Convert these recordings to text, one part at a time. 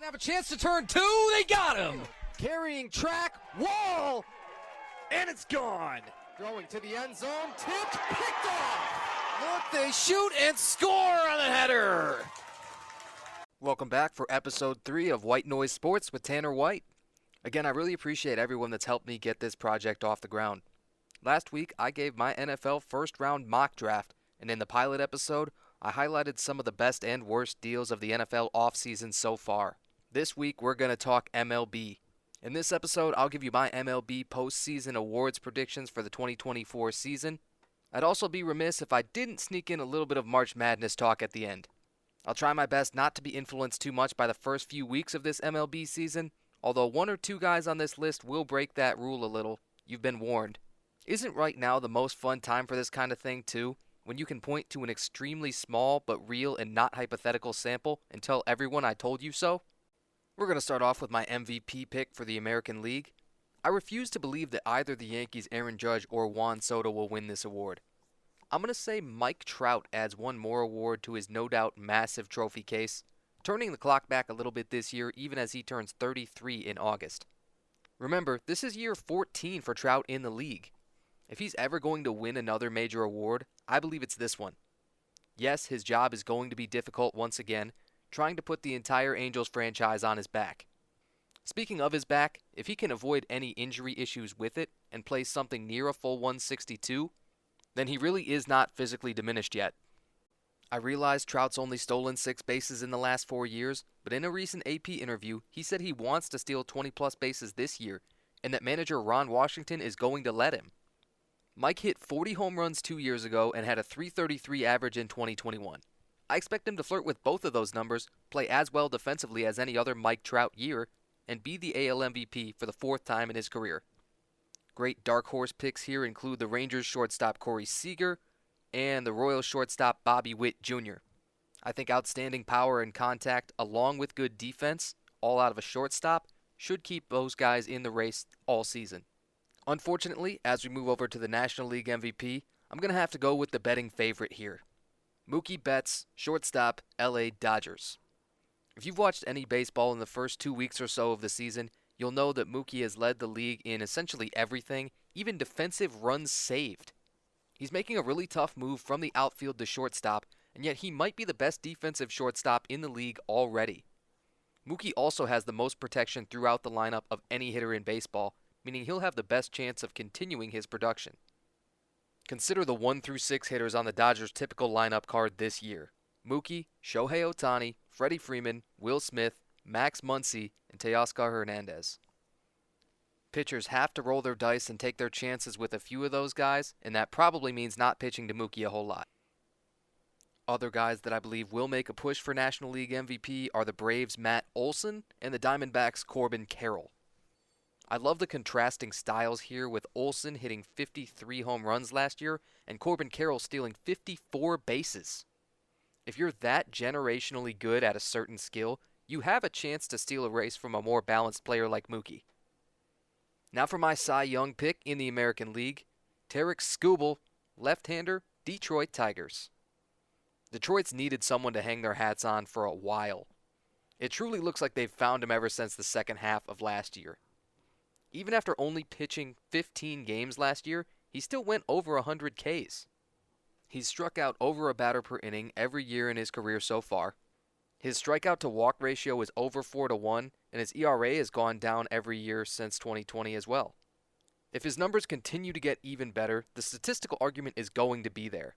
Have a chance to turn two. They got him. Carrying track, wall, and it's gone. Throwing to the end zone, tipped, picked off. Look, they shoot and score on the header. Welcome back for episode 3 of White Noise Sports with Tanner White. Again, I really appreciate everyone that's helped me get this project off the ground. Last week, I gave my NFL first-round mock draft, and in the pilot episode, I highlighted some of the best and worst deals of the NFL offseason so far. This week, we're going to talk MLB. In this episode, I'll give you my MLB Postseason Awards predictions for the 2024 season. I'd also be remiss if I didn't sneak in a little bit of March Madness talk at the end. I'll try my best not to be influenced too much by the first few weeks of this MLB season, although one or two guys on this list will break that rule a little. You've been warned. Isn't right now the most fun time for this kind of thing, too? When you can point to an extremely small but real and not hypothetical sample and tell everyone I told you so? We're going to start off with my MVP pick for the American League. I refuse to believe that either the Yankees' Aaron Judge or Juan Soto will win this award. I'm going to say Mike Trout adds one more award to his no doubt massive trophy case, turning the clock back a little bit this year even as he turns 33 in August. Remember, this is year 14 for Trout in the league. If he's ever going to win another major award, I believe it's this one. Yes, his job is going to be difficult once again, trying to put the entire Angels franchise on his back. Speaking of his back, if he can avoid any injury issues with it and play something near a full 162, then he really is not physically diminished yet. I realize Trout's only stolen 6 bases in the last 4 years, but in a recent AP interview, he said he wants to steal 20-plus bases this year, and that manager Ron Washington is going to let him. Mike hit 40 home runs 2 years ago and had a .333 average in 2021. I expect him to flirt with both of those numbers, play as well defensively as any other Mike Trout year, and be the AL MVP for the 4th time in his career. Great dark horse picks here include the Rangers shortstop Corey Seager and the Royals shortstop Bobby Witt Jr. I think outstanding power and contact along with good defense, all out of a shortstop, should keep those guys in the race all season. Unfortunately, as we move over to the National League MVP, I'm going to have to go with the betting favorite here. Mookie Betts, shortstop, LA Dodgers. If you've watched any baseball in the first 2 weeks or so of the season, you'll know that Mookie has led the league in essentially everything, even defensive runs saved. He's making a really tough move from the outfield to shortstop, and yet he might be the best defensive shortstop in the league already. Mookie also has the most protection throughout the lineup of any hitter in baseball, meaning he'll have the best chance of continuing his production. Consider the 1 through 6 hitters on the Dodgers' typical lineup card this year. Mookie, Shohei Ohtani, Freddie Freeman, Will Smith, Max Muncy, and Teoscar Hernandez. Pitchers have to roll their dice and take their chances with a few of those guys, and that probably means not pitching to Mookie a whole lot. Other guys that I believe will make a push for National League MVP are the Braves' Matt Olson and the Diamondbacks' Corbin Carroll. I love the contrasting styles here with Olson hitting 53 home runs last year and Corbin Carroll stealing 54 bases. If you're that generationally good at a certain skill, you have a chance to steal a race from a more balanced player like Mookie. Now for my Cy Young pick in the American League, Tarik Skubal, left-hander, Detroit Tigers. Detroit's needed someone to hang their hats on for a while. It truly looks like they've found him ever since the second half of last year. Even after only pitching 15 games last year, he still went over 100 Ks. He's struck out over a batter per inning every year in his career so far. His strikeout-to-walk ratio is over 4-1, and his ERA has gone down every year since 2020 as well. If his numbers continue to get even better, the statistical argument is going to be there.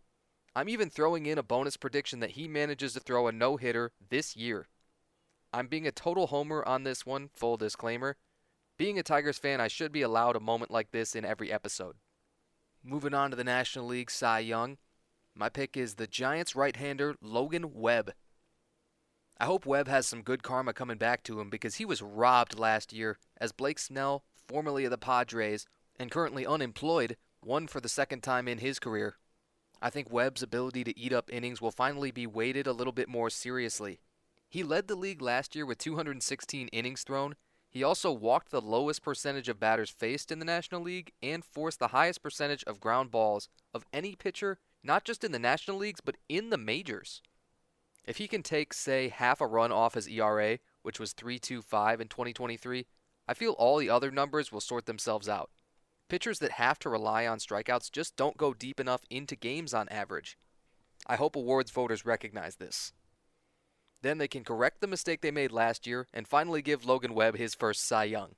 I'm even throwing in a bonus prediction that he manages to throw a no-hitter this year. I'm being a total homer on this one, full disclaimer. Being a Tigers fan, I should be allowed a moment like this in every episode. Moving on to the National League Cy Young, my pick is the Giants right-hander Logan Webb. I hope Webb has some good karma coming back to him because he was robbed last year as Blake Snell, formerly of the Padres and currently unemployed, won for the second time in his career. I think Webb's ability to eat up innings will finally be weighted a little bit more seriously. He led the league last year with 216 innings thrown. He also walked the lowest percentage of batters faced in the National League and forced the highest percentage of ground balls of any pitcher, not just in the National Leagues, but in the majors. If he can take, say, half a run off his ERA which was 3.25 in 2023, I feel all the other numbers will sort themselves out. Pitchers that have to rely on strikeouts just don't go deep enough into games on average. I hope awards voters recognize this. Then they can correct the mistake they made last year and finally give Logan Webb his first Cy Young.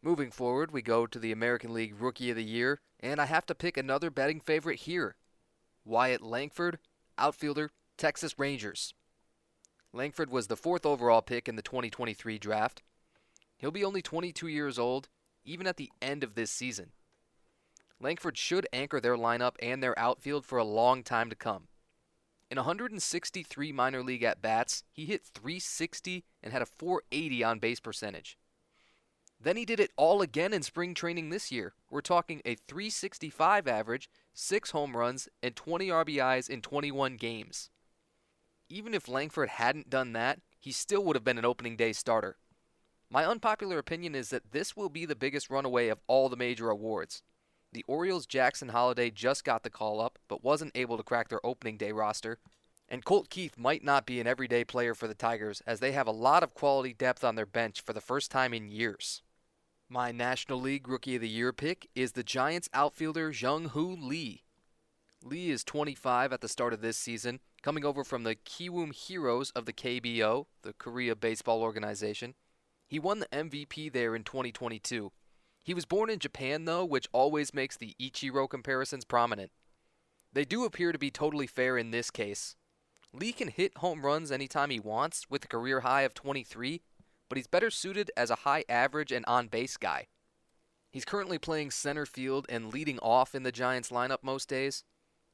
Moving forward, we go to the American League Rookie of the Year, and I have to pick another betting favorite here. Wyatt Langford, outfielder, Texas Rangers. Langford was the 4th overall pick in the 2023 draft. He'll be only 22 years old, even at the end of this season. Langford should anchor their lineup and their outfield for a long time to come. In 163 minor league at-bats, he hit .360 and had a .480 on-base percentage. Then he did it all again in spring training this year. We're talking a .365 average, 6 home runs, and 20 RBIs in 21 games. Even if Langford hadn't done that, he still would have been an opening day starter. My unpopular opinion is that this will be the biggest runaway of all the major awards. The Orioles' Jackson Holliday just got the call up, but wasn't able to crack their opening day roster. And Colt Keith might not be an everyday player for the Tigers, as they have a lot of quality depth on their bench for the first time in years. My National League Rookie of the Year pick is the Giants outfielder Jung-Hoo Lee. Lee is 25 at the start of this season, coming over from the Kiwoom Heroes of the KBO, the Korea Baseball Organization. He won the MVP there in 2022. He was born in Japan, though, which always makes the Ichiro comparisons prominent. They do appear to be totally fair in this case. Lee can hit home runs anytime he wants, with a career high of 23, but he's better suited as a high average and on-base guy. He's currently playing center field and leading off in the Giants lineup most days.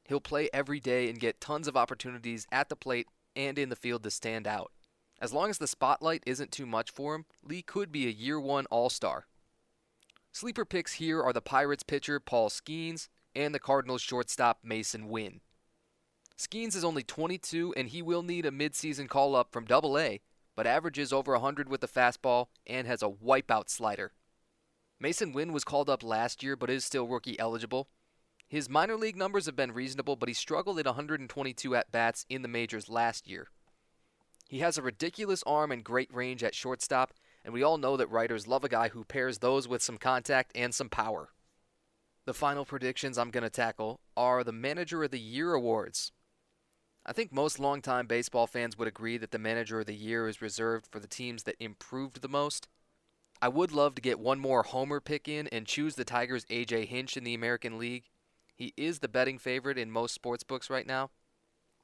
He'll play every day and get tons of opportunities at the plate and in the field to stand out. As long as the spotlight isn't too much for him, Lee could be a year one all-star. Sleeper picks here are the Pirates pitcher Paul Skeens and the Cardinals shortstop Mason Wynn. Skeens is only 22 and he will need a midseason call-up from Double-A, but averages over 100 with the fastball and has a wipeout slider. Mason Wynn was called up last year but is still rookie eligible. His minor league numbers have been reasonable, but he struggled at 122 at-bats in the majors last year. He has a ridiculous arm and great range at shortstop, and we all know that writers love a guy who pairs those with some contact and some power. The final predictions I'm going to tackle are the Manager of the Year awards. I think most longtime baseball fans would agree that the Manager of the Year is reserved for the teams that improved the most. I would love to get one more homer pick in and choose the Tigers' A.J. Hinch in the American League. He is the betting favorite in most sports books right now.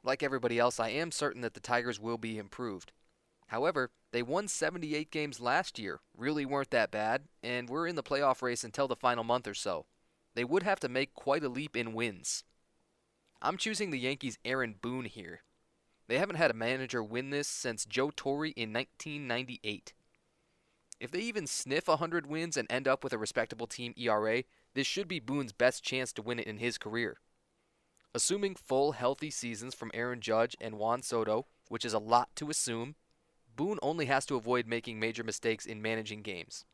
Like everybody else, I am certain that the Tigers will be improved. However, they won 78 games last year, really weren't that bad, and were in the playoff race until the final month or so. They would have to make quite a leap in wins. I'm choosing the Yankees' Aaron Boone here. They haven't had a manager win this since Joe Torre in 1998. If they even sniff 100 wins and end up with a respectable team ERA, this should be Boone's best chance to win it in his career. Assuming full, healthy seasons from Aaron Judge and Juan Soto, which is a lot to assume, Boone only has to avoid making major mistakes in managing games.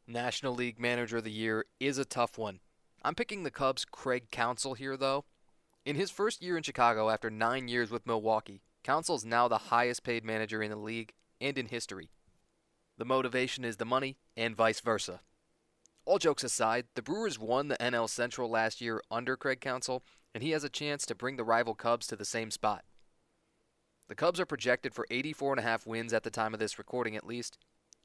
National League Manager of the Year is a tough one. I'm picking the Cubs' Craig Counsell here, though. In his first year in Chicago after 9 years with Milwaukee, Counsell's now the highest paid manager in the league and in history. The motivation is the money, and vice versa. All jokes aside, the Brewers won the NL Central last year under Craig Counsell, and he has a chance to bring the rival Cubs to the same spot. The Cubs are projected for 84.5 wins at the time of this recording at least,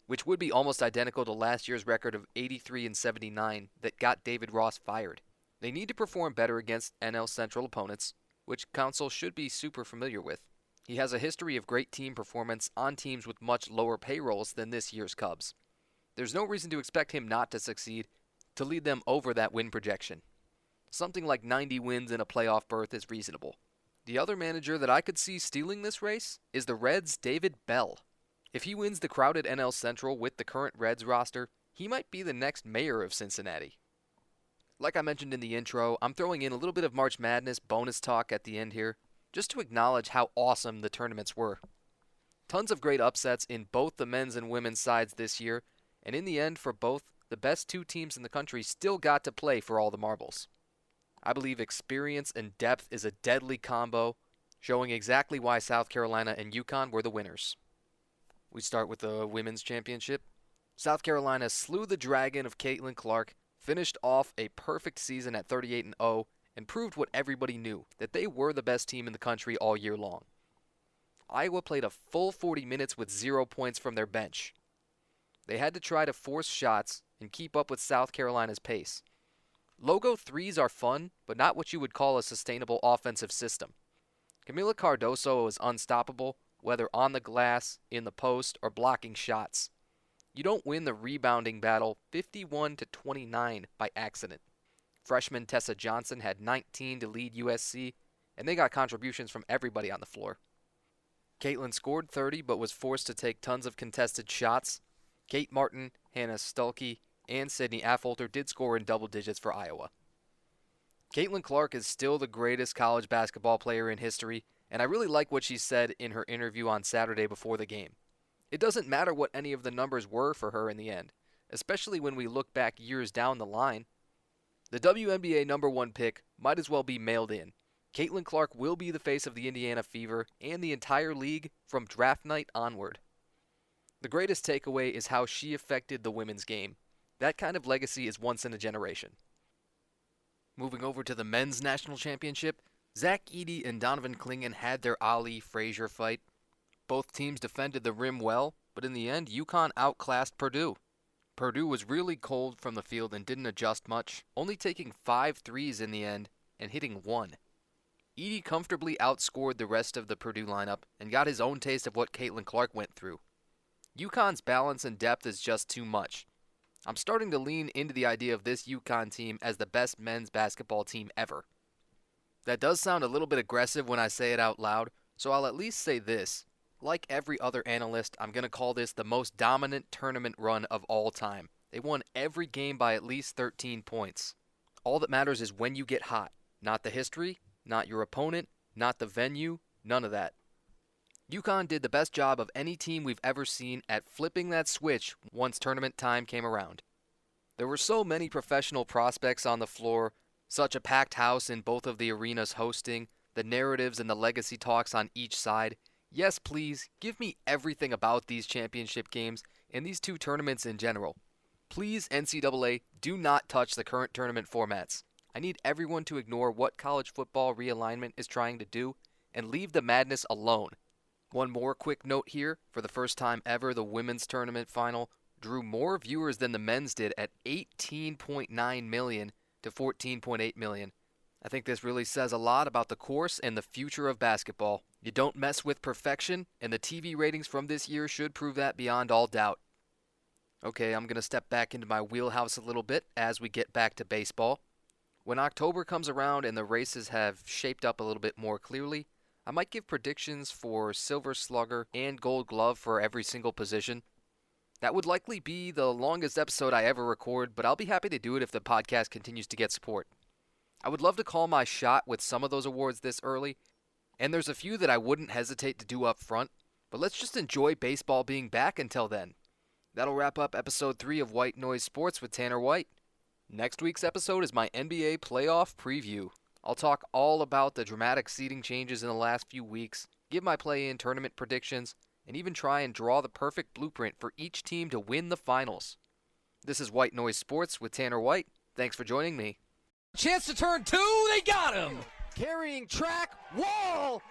which would be almost identical to last year's record of 83-79 that got David Ross fired. They need to perform better against NL Central opponents, which Counsell should be super familiar with. He has a history of great team performance on teams with much lower payrolls than this year's Cubs. There's no reason to expect him not to succeed, to lead them over that win projection. Something like 90 wins in a playoff berth is reasonable. The other manager that I could see stealing this race is the Reds' David Bell. If he wins the crowded NL Central with the current Reds roster, he might be the next mayor of Cincinnati. Like I mentioned in the intro, I'm throwing in a little bit of March Madness bonus talk at the end here, just to acknowledge how awesome the tournaments were. Tons of great upsets in both the men's and women's sides this year, and in the end, for both, the best two teams in the country still got to play for all the marbles. I believe experience and depth is a deadly combo, showing exactly why South Carolina and UConn were the winners. We start with the women's championship. South Carolina slew the dragon of Caitlin Clark, finished off a perfect season at 38-0, and proved what everybody knew, that they were the best team in the country all year long. Iowa played a full 40 minutes with 0 points from their bench. They had to try to force shots and keep up with South Carolina's pace. Logo threes are fun, but not what you would call a sustainable offensive system. Camila Cardoso was unstoppable, whether on the glass, in the post, or blocking shots. You don't win the rebounding battle 51-29 by accident. Freshman Tessa Johnson had 19 to lead USC, and they got contributions from everybody on the floor. Caitlin scored 30 but was forced to take tons of contested shots. Kate Martin, Hannah Stuelke, and Sydney Affolter did score in double digits for Iowa. Caitlin Clark is still the greatest college basketball player in history, and I really like what she said in her interview on Saturday before the game. It doesn't matter what any of the numbers were for her in the end, especially when we look back years down the line. The WNBA #1 pick might as well be mailed in. Caitlin Clark will be the face of the Indiana Fever and the entire league from draft night onward. The greatest takeaway is how she affected the women's game. That kind of legacy is once in a generation. Moving over to the men's national championship, Zach Edey and Donovan Clingan had their Ali Frazier fight. Both teams defended the rim well, but in the end, UConn outclassed Purdue. Purdue was really cold from the field and didn't adjust much, only taking 5 threes in the end and hitting 1. Edey comfortably outscored the rest of the Purdue lineup and got his own taste of what Caitlin Clark went through. UConn's balance and depth is just too much. I'm starting to lean into the idea of this UConn team as the best men's basketball team ever. That does sound a little bit aggressive when I say it out loud, so I'll at least say this. Like every other analyst, I'm going to call this the most dominant tournament run of all time. They won every game by at least 13 points. All that matters is when you get hot, not the history, not your opponent, not the venue, none of that. UConn did the best job of any team we've ever seen at flipping that switch once tournament time came around. There were so many professional prospects on the floor, such a packed house in both of the arenas hosting, the narratives and the legacy talks on each side. Yes, please, give me everything about these championship games and these two tournaments in general. Please, NCAA, do not touch the current tournament formats. I need everyone to ignore what college football realignment is trying to do and leave the madness alone. One more quick note here. For the first time ever, the women's tournament final drew more viewers than the men's did at 18.9 million to 14.8 million. I think this really says a lot about the course and the future of basketball. You don't mess with perfection, and the TV ratings from this year should prove that beyond all doubt. Okay, I'm going to step back into my wheelhouse a little bit as we get back to baseball. When October comes around and the races have shaped up a little bit more clearly, I might give predictions for Silver Slugger and Gold Glove for every single position. That would likely be the longest episode I ever record, but I'll be happy to do it if the podcast continues to get support. I would love to call my shot with some of those awards this early, and there's a few that I wouldn't hesitate to do up front, but let's just enjoy baseball being back until then. That'll wrap up episode 3 of White Noise Sports with Tanner White. Next week's episode is my NBA playoff preview. I'll talk all about the dramatic seeding changes in the last few weeks, give my play-in tournament predictions, and even try and draw the perfect blueprint for each team to win the finals. This is White Noise Sports with Tanner White. Thanks for joining me. Chance to turn 2, they got him! Carrying track, wall,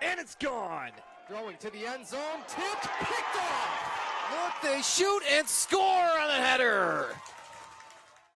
and it's gone. Throwing to the end zone, tipped, picked off. Look, they shoot and score on the header!